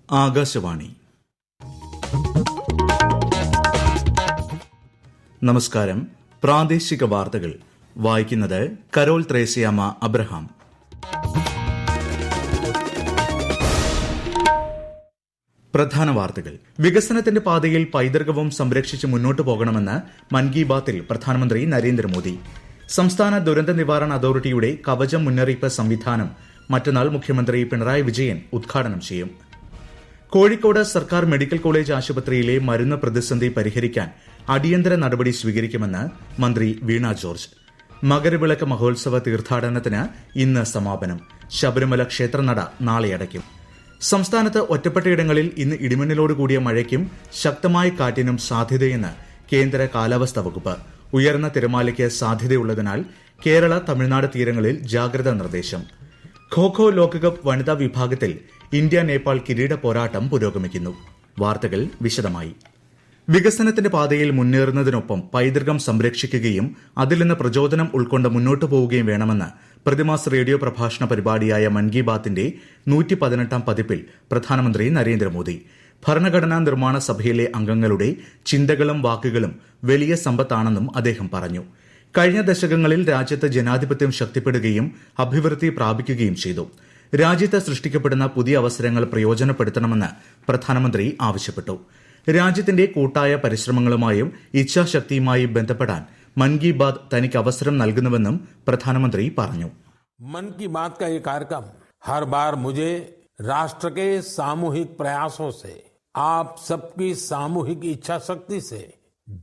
ആകാശവാണി. നമസ്കാരം. പ്രാദേശിക വാർത്തകൾ വായിക്കുന്നത് കരോൾ ത്രേസ്യാമ്മ അബ്രഹാം. പ്രധാന വാർത്തകൾ. വികസനത്തിന്റെ പാതയിൽ പൈതൃകവും സംരക്ഷിച്ച് മുന്നോട്ടു പോകണമെന്ന് മൻ കി ബാത്തിൽ പ്രധാനമന്ത്രി നരേന്ദ്രമോദി. സംസ്ഥാന ദുരന്ത നിവാരണ അതോറിറ്റിയുടെ കവചം മുന്നറിയിപ്പ് സംവിധാനം മറ്റന്നാൾ മുഖ്യമന്ത്രി പിണറായി വിജയൻ ഉദ്ഘാടനം ചെയ്യും. കോഴിക്കോട് സർക്കാർ മെഡിക്കൽ കോളേജ് ആശുപത്രിയിലെ മരുന്ന് പ്രതിസന്ധി പരിഹരിക്കാൻ അടിയന്തര നടപടി സ്വീകരിക്കുമെന്ന് മന്ത്രി വീണ ജോർജ്. മകരവിളക്ക് മഹോത്സവ തീർത്ഥാടനത്തിന് ഇന്ന് സമാപനം. ശബരിമല ക്ഷേത്രനട നാളെ അടയ്ക്കും. സംസ്ഥാനത്ത് ഒറ്റപ്പെട്ടയിടങ്ങളിൽ ഇന്ന് ഇടിമിന്നലോടുകൂടിയ മഴയ്ക്കും ശക്തമായ കാറ്റിനും സാധ്യതയെന്ന് കേന്ദ്ര കാലാവസ്ഥാ വകുപ്പ്. ഉയർന്ന തിരമാലയ്ക്ക് സാധ്യതയുള്ളതിനാൽ കേരള തമിഴ്നാട് തീരങ്ങളിൽ ജാഗ്രതാ നിർദ്ദേശം. ഖോ ലോകകപ്പ് വനിതാ വിഭാഗത്തിൽ ഇന്ത്യ നേപ്പാൾ കിരീട പോരാട്ടം പുരോഗമിക്കുന്നു. വാർത്തകൾ വിശദമായി. വികസനത്തിന്റെ പാതയിൽ മുന്നേറുന്നതിനൊപ്പം പൈതൃകം സംരക്ഷിക്കുകയും അതിൽ നിന്ന് പ്രചോദനം ഉൾക്കൊണ്ട് മുന്നോട്ടു പോവുകയും വേണമെന്ന് പ്രതിമാസ റേഡിയോ പ്രഭാഷണ പരിപാടിയായ മൻ കി ബാത്തിന്റെ 118ാം പതിപ്പിൽ പ്രധാനമന്ത്രി നരേന്ദ്രമോദി. ഭരണഘടനാ നിർമ്മാണ സഭയിലെ അംഗങ്ങളുടെ ചിന്തകളും വാക്കുകളും വലിയ സമ്പത്താണെന്നും അദ്ദേഹം പറഞ്ഞു. കഴിഞ്ഞ ദശകങ്ങളിൽ രാജ്യത്ത് ജനാധിപത്യം ശക്തിപ്പെടുകയും അഭിവൃദ്ധി പ്രാപിക്കുകയും ചെയ്തു. രാജ്യത്ത് സൃഷ്ടിക്കപ്പെടുന്ന പുതിയ അവസരങ്ങൾ പ്രയോജനപ്പെടുത്തണമെന്ന് പ്രധാനമന്ത്രി ആവശ്യപ്പെട്ടു. രാജ്യത്തിന്റെ കൂട്ടായ പരിശ്രമങ്ങളുമായും ഇച്ഛാശക്തിയുമായും ബന്ധപ്പെടാൻ മൻ കി ബാത് തനിക്ക് അവസരം നൽകുന്നുവെന്നും പ്രധാനമന്ത്രി പറഞ്ഞു. मन की बात का ये कार्यक्रम हर बार मुझे राष्ट्र के सामूहिक प्रयासों से, आप सबकी सामूहिक इच्छा शक्ति से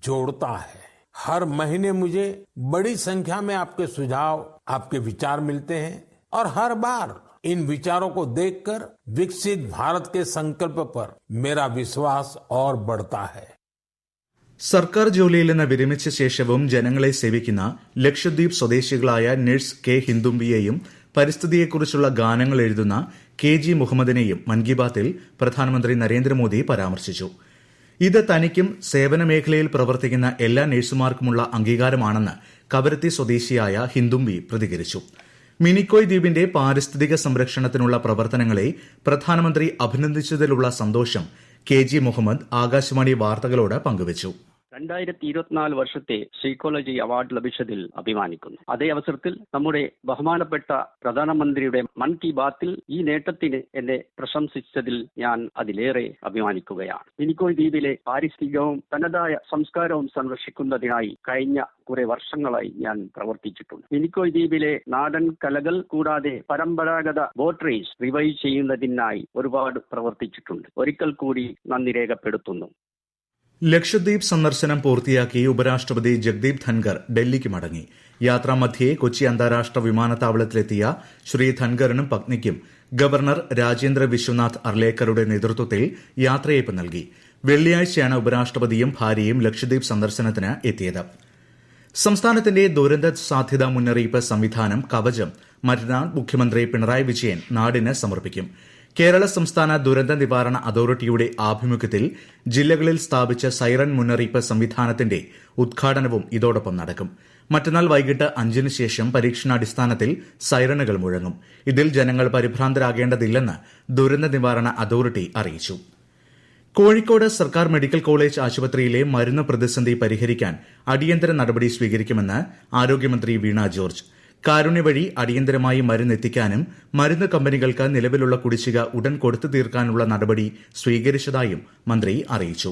जोड़ता है. हर महीने मुझे बड़ी संख्या में आपके सुझाव, आपके विचार मिलते हैं और हर बार इन विचारों को देखकर विकसित भारत के संकल्प पर मेरा विश्वास और बढ़ता है. സർക്കാർ ജോലിയിൽ നിന്ന് വിരമിച്ച ശേഷവും ജനങ്ങളെ സേവിക്കുന്ന ലക്ഷദ്വീപ് സ്വദേശികളായ നഴ്സ് കെ ഹിന്ദുംബിയെയും പരിസ്ഥിതിയെക്കുറിച്ചുള്ള ഗാനങ്ങൾ എഴുതുന്ന KG മുഹമ്മദിനെയും മൻ കി ബാത്തിൽ പ്രധാനമന്ത്രി നരേന്ദ്രമോദി പരാമർശിച്ചു. ഇത് തനിക്കും സേവന മേഖലയിൽ പ്രവർത്തിക്കുന്ന എല്ലാ നഴ്സുമാർക്കുമുള്ള അംഗീകാരമാണെന്ന് കവരത്തി സ്വദേശിയായ ഹിന്ദുംബി പ്രതികരിച്ചു. മിനിക്കോയ് ദ്വീപിന്റെ പാരിസ്ഥിതിക സംരക്ഷണത്തിനുള്ള പ്രവർത്തനങ്ങളെ പ്രധാനമന്ത്രി അഭിനന്ദിച്ചതിലുള്ള സന്തോഷം KG മുഹമ്മദ് ആകാശവാണി വാർത്തകളോട് പങ്കുവച്ചു. 2024 വർഷത്തെ സൈക്കോളജി അവാർഡ് ലഭിച്ചതിൽ അഭിമാനിക്കുന്നു. അതേ അവസരത്തിൽ നമ്മുടെ ബഹുമാനപ്പെട്ട പ്രധാനമന്ത്രിയുടെ മൻ കി ബാത്തിൽ ഈ നേട്ടത്തിന് എന്നെ പ്രശംസിച്ചതിൽ ഞാൻ അതിലേറെ അഭിമാനിക്കുകയാണ്. മിനിക്കോയ് ദ്വീപിലെ പാരിസ്ഥിതികവും തനതായ സംസ്കാരവും സംരക്ഷിക്കുന്നതിനായി കഴിഞ്ഞ കുറെ വർഷങ്ങളായി ഞാൻ പ്രവർത്തിച്ചിട്ടുണ്ട്. മിനിക്കോയ് ദ്വീപിലെ നാടൻ കലകൾ കൂടാതെ പരമ്പരാഗത ബോട്ട് റേസ് റിവൈവ് ചെയ്യുന്നതിനായി ഒരുപാട് പ്രവർത്തിച്ചിട്ടുണ്ട്. ഒരിക്കൽ കൂടി നന്ദി രേഖപ്പെടുത്തുന്നു. ലക്ഷദ്വീപ് സന്ദർശനം പൂർത്തിയാക്കി ഉപരാഷ്ട്രപതി ജഗ്ദീപ് ധൻഖർ ഡൽഹിക്ക് മടങ്ങി. യാത്രാമധ്യേ കൊച്ചി അന്താരാഷ്ട്ര വിമാനത്താവളത്തിലെത്തിയ ശ്രീ ധൻഖറിനും പത്നിക്കും ഗവർണർ രാജേന്ദ്ര വിശ്വനാഥ് അർലേക്കറുടെ നേതൃത്വത്തിൽ യാത്രയയപ്പ് നൽകി. വെള്ളിയാഴ്ചയാണ് ഉപരാഷ്ട്രപതിയും ഭാര്യയും ലക്ഷദ്വീപ് സന്ദർശനത്തിന് എത്തിയത്. സംസ്ഥാനത്തിന്റെ ദുരന്ത സാധ്യതാ മുന്നറിയിപ്പ് സംവിധാനം കവചം മറ്റന്നാൾ മുഖ്യമന്ത്രി പിണറായി വിജയൻ നാടിന് സമർപ്പിക്കും. കേരള സംസ്ഥാന ദുരന്ത നിവാരണ അതോറിറ്റിയുടെ ആഭിമുഖ്യത്തിൽ ജില്ലകളിൽ സ്ഥാപിച്ച സൈറൺ മുന്നറിയിപ്പ് സംവിധാനത്തിന്റെ ഉദ്ഘാടനവും ഇതോടൊപ്പം നടക്കും. മറ്റന്നാൾ വൈകിട്ട് 5-ന് ശേഷം പരീക്ഷണാടിസ്ഥാനത്തിൽ സൈറണുകൾ മുഴങ്ങും. ഇതിൽ ജനങ്ങൾ പരിഭ്രാന്തരാകേണ്ടതില്ലെന്ന് ദുരന്ത നിവാരണ അതോറിറ്റി അറിയിച്ചു. കോഴിക്കോട് സർക്കാർ മെഡിക്കൽ കോളേജ് ആശുപത്രിയിലെ മരുന്ന് പ്രതിസന്ധി പരിഹരിക്കാൻ അടിയന്തര നടപടി സ്വീകരിക്കുമെന്ന് ആരോഗ്യമന്ത്രി വീണ ജോർജ്. കാരുണ്യ വഴി അടിയന്തരമായി മരുന്നെത്തിക്കാനും മരുന്ന് കമ്പനികൾക്ക് നിലവിലുള്ള കുടിശ്ശിക ഉടൻ കൊടുത്തു തീർക്കാനുള്ള നടപടി സ്വീകരിച്ചതായും മന്ത്രി അറിയിച്ചു.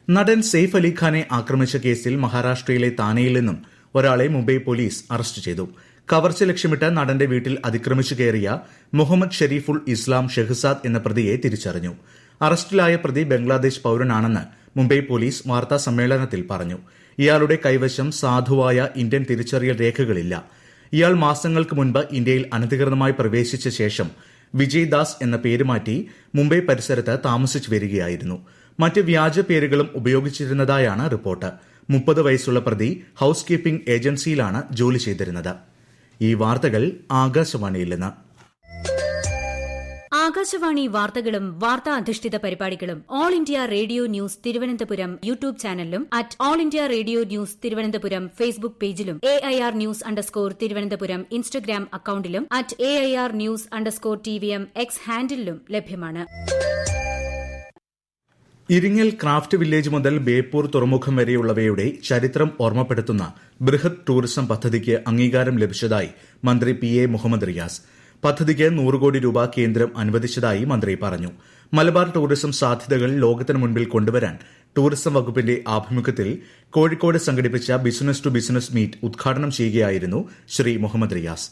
നടൻ സെയ്ഫ് അലിഖാനെ ആക്രമിച്ച കേസിൽ മഹാരാഷ്ട്രയിലെ താനെയിൽ നിന്നും ഒരാളെ മുംബൈ പോലീസ് അറസ്റ്റ് ചെയ്തു. കവർച്ച ലക്ഷ്യമിട്ട് നടന്റെ വീട്ടിൽ അതിക്രമിച്ചു കയറിയ മുഹമ്മദ് ഷെരീഫുൾ ഇസ്ലാം ഷെഹ്സാദ് എന്ന പ്രതിയെ തിരിച്ചറിഞ്ഞു. അറസ്റ്റിലായ പ്രതി ബംഗ്ലാദേശ് പൌരനാണെന്ന് മുംബൈ പോലീസ് വാർത്താ സമ്മേളനത്തിൽ പറഞ്ഞു. ഇയാളുടെ കൈവശം സാധുവായ ഇന്ത്യൻ തിരിച്ചറിയൽ രേഖകളില്ല. ഇയാൾ മാസങ്ങൾക്ക് മുൻപ് ഇന്ത്യയിൽ അനധികൃതമായി പ്രവേശിച്ച ശേഷം വിജയ് ദാസ് എന്ന പേര് മാറ്റി മുംബൈ പരിസരത്ത് താമസിച്ചു വരികയായിരുന്നു. മറ്റ് വ്യാജ പേരുകളും ഉപയോഗിച്ചിരുന്നതായാണ് റിപ്പോർട്ട്. 30 വയസ്സുള്ള പ്രതി ഹൌസ് കീപ്പിംഗ് ഏജൻസിയിലാണ് ജോലി ചെയ്തിരുന്നത്. ഈ വാർത്തകൾ ആകാശവാണിയിൽ നിന്ന്. ആകാശവാണി വാർത്തകളും വാർത്താ അധിഷ്ഠിത പരിപാടികളും all India radio news Thiruvananthapuram YouTube ചാനലിലും at all India radio news Thiruvananthapuram Facebook പേജിലും AIR ന്യൂസ് _തിരുവനന്തപുരം ഇൻസ്റ്റഗ്രാം അക്കൌണ്ടിലും at AIR news _TVM X ഹാൻഡിലും ലഭ്യമാണ്. ഇരിങ്ങൽ ക്രാഫ്റ്റ് വില്ലേജ് മുതൽ ബേപ്പൂർ തുറമുഖം വരെയുള്ളവയുടെ ചരിത്രം ഓർമ്മപ്പെടുത്തുന്ന ബൃഹത് ടൂറിസം പദ്ധതിക്ക് അംഗീകാരം ലഭിച്ചതായി മന്ത്രി PA മുഹമ്മദ് റിയാസ്. പദ്ധതിക്ക് 100 കോടി രൂപ കേന്ദ്രം അനുവദിച്ചതായി മന്ത്രി പറഞ്ഞു. മലബാർ ടൂറിസം സാധ്യതകൾ ലോകത്തിന് മുൻപിൽ കൊണ്ടുവരാൻ ടൂറിസം വകുപ്പിന്റെ ആഭിമുഖ്യത്തിൽ കോഴിക്കോട് സംഘടിപ്പിച്ച ബിസിനസ് ടു ബിസിനസ് മീറ്റ് ഉദ്ഘാടനം ചെയ്യുകയായിരുന്നു ശ്രീ മുഹമ്മദ് റിയാസ്.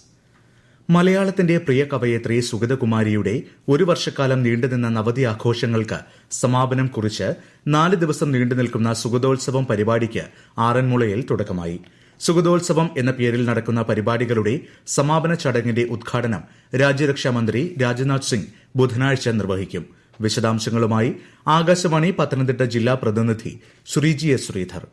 മലയാളത്തിന്റെ പ്രിയ കവയത്രി സുഗതകുമാരിയുടെ ഒരു വർഷക്കാലം നീണ്ടുനിന്ന നവതി ആഘോഷങ്ങൾക്ക് സമാപനം കുറിച്ച് 4 ദിവസം നീണ്ടുനിൽക്കുന്ന സുഗതോത്സവം പരിപാടിക്ക് ആറന്മുളയിൽ തുടക്കമായി. സുഗതോത്സവം എന്ന പേരിൽ നടക്കുന്ന പരിപാടികളുടെ സമാപന ചടങ്ങിന്റെ ഉദ്ഘാടനം രാജ്യരക്ഷാമന്ത്രി രാജ്നാഥ് സിംഗ് ബുധനാഴ്ച നിർവഹിക്കും. വിശദാംശങ്ങളുമായി ആകാശവാണി പത്തനംതിട്ട ജില്ലാ പ്രതിനിധി ശ്രീജി എസ് ശ്രീധർ.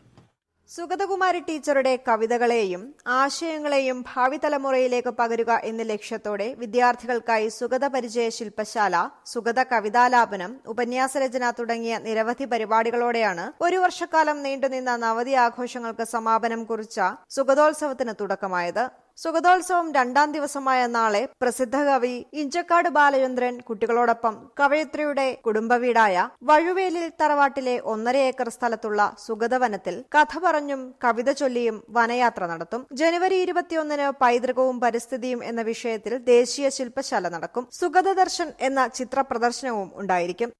സുഗതകുമാരി ടീച്ചറുടെ കവിതകളെയും ആശയങ്ങളെയും ഭാവി തലമുറയിലേക്ക് പകരുക എന്ന ലക്ഷ്യത്തോടെ വിദ്യാർത്ഥികൾക്കായി സുഗത പരിചയ ശില്പശാല, സുഗത കവിതാലാപനം, ഉപന്യാസരചന തുടങ്ങിയ നിരവധി പരിപാടികളോടെയാണ് ഒരു വർഷക്കാലം നീണ്ടുനിന്ന നവതി ആഘോഷങ്ങൾക്ക് സമാപനം കുറിച്ച സുഗതോത്സവത്തിന് തുടക്കമായത്. സുഗതോത്സവം 2ാം ദിവസമായ നാളെ പ്രസിദ്ധ കവി ഇഞ്ചക്കാട് ബാലചന്ദ്രൻ കുട്ടികളോടൊപ്പം കവയത്രിയുടെ കുടുംബവീടായ വഴുവേലിൽ തറവാട്ടിലെ 1.5 ഏക്കർ സ്ഥലത്തുള്ള സുഗതവനത്തിൽ കഥ പറഞ്ഞും കവിത ചൊല്ലിയും വനയാത്ര നടത്തും. ജനുവരി 21-ന് പൈതൃകവും പരിസ്ഥിതിയും എന്ന വിഷയത്തിൽ ദേശീയ ശില്പശാല നടക്കും. സുഗത ദർശൻ എന്ന ചിത്ര പ്രദർശനവും ഉണ്ടായിരിക്കും.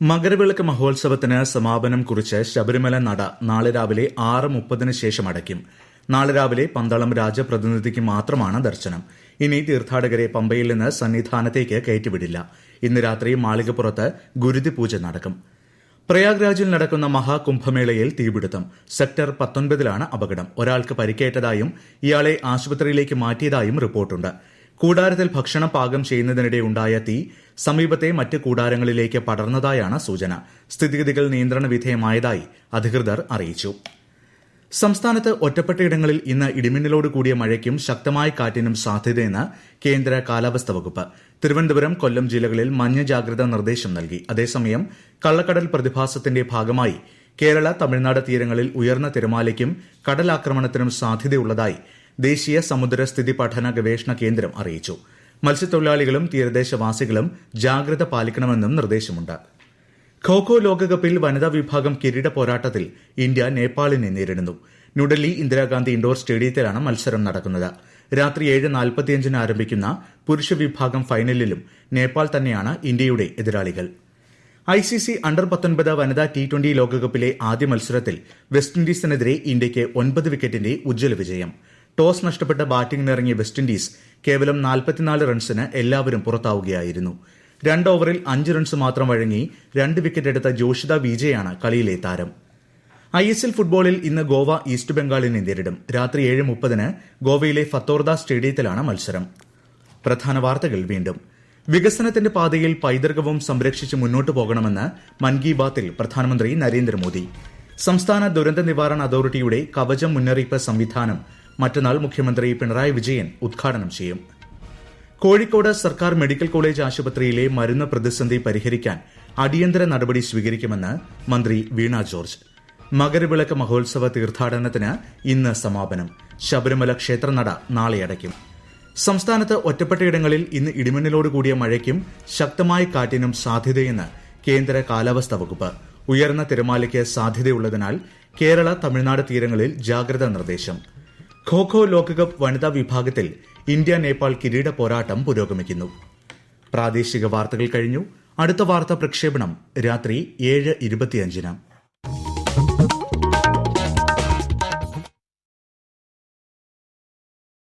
മകരവിളക്ക് മഹോത്സവത്തിന് സമാപനം കുറിച്ച് ശബരിമല നട നാളെ രാവിലെ 6:30-ന് ശേഷം അടയ്ക്കും. നാളെ രാവിലെ പന്തളം രാജപ്രതിനിധിക്ക് മാത്രമാണ് ദർശനം. ഇനി തീർത്ഥാടകരെ പമ്പയിൽ നിന്ന് സന്നിധാനത്തേക്ക് കയറ്റിവിടില്ല. ഇന്ന് രാത്രി മാളികപ്പുറത്ത് ഗുരുതി പൂജ നടക്കും. പ്രയാഗ്രാജിൽ നടക്കുന്ന മഹാകുംഭമേളയിൽ തീപിടുത്തം. സെക്ടർ 19-ലാണ് അപകടം. ഒരാൾക്ക് പരിക്കേറ്റതായും ഇയാളെ ആശുപത്രിയിലേക്ക് മാറ്റിയതായും റിപ്പോർട്ടുണ്ട്. കൂടാരത്തിൽ ഭക്ഷണം പാകം ചെയ്യുന്നതിനിടെ ഉണ്ടായ തീ സമീപത്തെ മറ്റ് കൂടാരങ്ങളിലേക്ക് പടർന്നതായാണ് സൂചന. സ്ഥിതിഗതികൾ നിയന്ത്രണ വിധേയമായതായി അധികൃതർ അറിയിച്ചു. സംസ്ഥാനത്ത് ഒറ്റപ്പെട്ടയിടങ്ങളിൽ ഇന്ന് ഇടിമിന്നലോട് കൂടിയ മഴയ്ക്കും ശക്തമായ കാറ്റിനും സാധ്യതയെന്ന് കേന്ദ്ര കാലാവസ്ഥാ വകുപ്പ്. തിരുവനന്തപുരം, കൊല്ലം ജില്ലകളിൽ മഞ്ഞ ജാഗ്രതാ നിർദ്ദേശം നൽകി. അതേസമയം കള്ളക്കടൽ പ്രതിഭാസത്തിന്റെ ഭാഗമായി കേരള, തമിഴ്നാട് തീരങ്ങളിൽ ഉയർന്ന തിരമാലയ്ക്കും കടലാക്രമണത്തിനും സാധ്യതയുള്ളതായി ദേശീയ സമുദ്ര സ്ഥിതി പഠന ഗവേഷണ കേന്ദ്രം അറിയിച്ചു. മത്സ്യത്തൊഴിലാളികളും തീരദേശവാസികളും ജാഗ്രത പാലിക്കണമെന്നും നിർദ്ദേശമുണ്ട്. ഖോ-ഖോ ലോകകപ്പിൽ വനിതാ വിഭാഗം കിരീട പോരാട്ടത്തിൽ ഇന്ത്യ നേപ്പാളിനെ നേരിടുന്നു. ന്യൂഡൽഹി ഇന്ദിരാഗാന്ധി ഇൻഡോർ സ്റ്റേഡിയത്തിലാണ് മത്സരം നടക്കുന്നത്. രാത്രി 7:45-ന് ആരംഭിക്കുന്ന പുരുഷ വിഭാഗം ഫൈനലിലും നേപ്പാൾ തന്നെയാണ് ഇന്ത്യയുടെ എതിരാളികൾ. ICC അണ്ടർ-19 വനിതാ T20 ലോകകപ്പിലെ ആദ്യ മത്സരത്തിൽ വെസ്റ്റ് ഇൻഡീസിനെതിരെ ഇന്ത്യയ്ക്ക് 9 വിക്കറ്റിന്റെ ഉജ്ജ്വല വിജയം. ടോസ് നഷ്ടപ്പെട്ട ബാറ്റിംഗിനിറങ്ങിയ വെസ്റ്റ് ഇൻഡീസ് കേവലം 44 റൺസിന് എല്ലാവരും പുറത്താവുകയായിരുന്നു. 2 ഓവറിൽ 5 റൺസ് മാത്രം വഴങ്ങി 2 വിക്കറ്റ് എടുത്ത ജോഷിത വിജയാണ് കളിയിലെ താരം. ISL ഫുട്ബോളിൽ ഇന്ന് ഗോവ ഈസ്റ്റ് ബംഗാളിനെ നേരിടും. രാത്രി 7:30-ന് ഗോവയിലെ ഫത്തോർദ സ്റ്റേഡിയത്തിലാണ് മത്സരം. പ്രധാന വാർത്തകൾ വീണ്ടും. വികസനത്തിന്റെ പാതയിൽ പൈതൃകവും സംരക്ഷിച്ച് മുന്നോട്ടു പോകണമെന്ന് മൻ കി ബാത്തിൽ പ്രധാനമന്ത്രി നരേന്ദ്രമോദി. സംസ്ഥാന ദുരന്ത നിവാരണ അതോറിറ്റിയുടെ കവചം മുന്നറിയിപ്പ് സംവിധാനം മറ്റന്നാൾ മുഖ്യമന്ത്രി പിണറായി വിജയൻ ഉദ്ഘാടനം ചെയ്യും. കോഴിക്കോട് സർക്കാർ മെഡിക്കൽ കോളേജ് ആശുപത്രിയിലെ മരുന്ന് പ്രതിസന്ധി പരിഹരിക്കാൻ അടിയന്തര നടപടി സ്വീകരിക്കുമെന്ന് മന്ത്രി വീണ ജോർജ്. മകരവിളക്ക് മഹോത്സവ തീർത്ഥാടനത്തിന് ഇന്ന് സമാപനം. ശബരിമല ക്ഷേത്രനട നാളെ അടയ്ക്കും. സംസ്ഥാനത്ത് ഒറ്റപ്പെട്ടയിടങ്ങളിൽ ഇന്ന് ഇടിമിന്നലോട് കൂടിയ മഴയ്ക്കും ശക്തമായ കാറ്റിനും സാധ്യതയെന്ന് കേന്ദ്ര കാലാവസ്ഥാ വകുപ്പ്. ഉയർന്ന തിരമാലയ്ക്ക് സാധ്യതയുള്ളതിനാൽ കേരള, തമിഴ്നാട് തീരങ്ങളിൽ ജാഗ്രതാ നിർദ്ദേശം. ഖോ-ഖോ ലോകകപ്പ് വനിതാ വിഭാഗത്തിൽ ഇന്ത്യ നേപ്പാൾ കിരീട പോരാട്ടം പുരോഗമിക്കുന്നു. പ്രാദേശിക വാർത്തകൾ കഴിഞ്ഞു. അടുത്ത വാർത്താ പ്രക്ഷേപണം രാത്രി 7:25-ന്.